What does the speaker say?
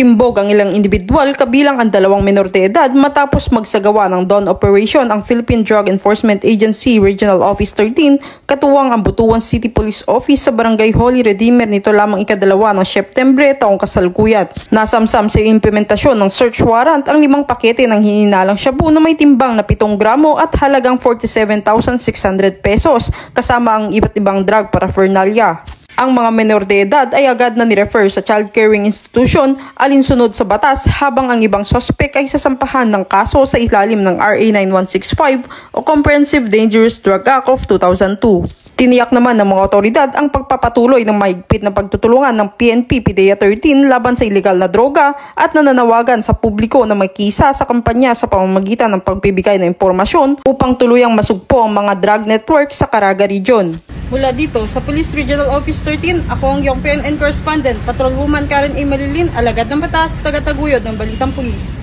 Natimbog ang ilang individual kabilang ang 2 menor de edad matapos magsagawa ng dawn operation ang Philippine Drug Enforcement Agency Regional Office 13 katuwang ang Butuan City Police Office sa Barangay Holy Redeemer nito lamang ika-2 ng Setyembre taong kasalukuyat. Nasamsam sa implementasyon ng search warrant ang 5 pakete ng hininalang shabu na may timbang na 7 gramo at halagang 47,600 pesos kasama ang iba't ibang drug paraphernalia. Ang mga menor de edad ay agad na nirefer sa child caring institution alinsunod sa batas habang ang ibang sospek ay sasampahan ng kaso sa ilalim ng RA 9165 o Comprehensive Dangerous Drug Act of 2002. Tiniyak naman ng mga otoridad ang pagpapatuloy ng mahigpit na pagtutulungan ng PNP PDEA 13 laban sa ilegal na droga at nananawagan sa publiko na makisa sa kampanya sa pamamagitan ng pagbibigay ng impormasyon upang tuluyang masugpo ang mga drug network sa Caraga Region. Mula dito sa Police Regional Office 13, ako ang iyong PNN correspondent, Patrolwoman Karen A. Malilin, alagad ng batas, taga-taguyod ng Balitang Pulis.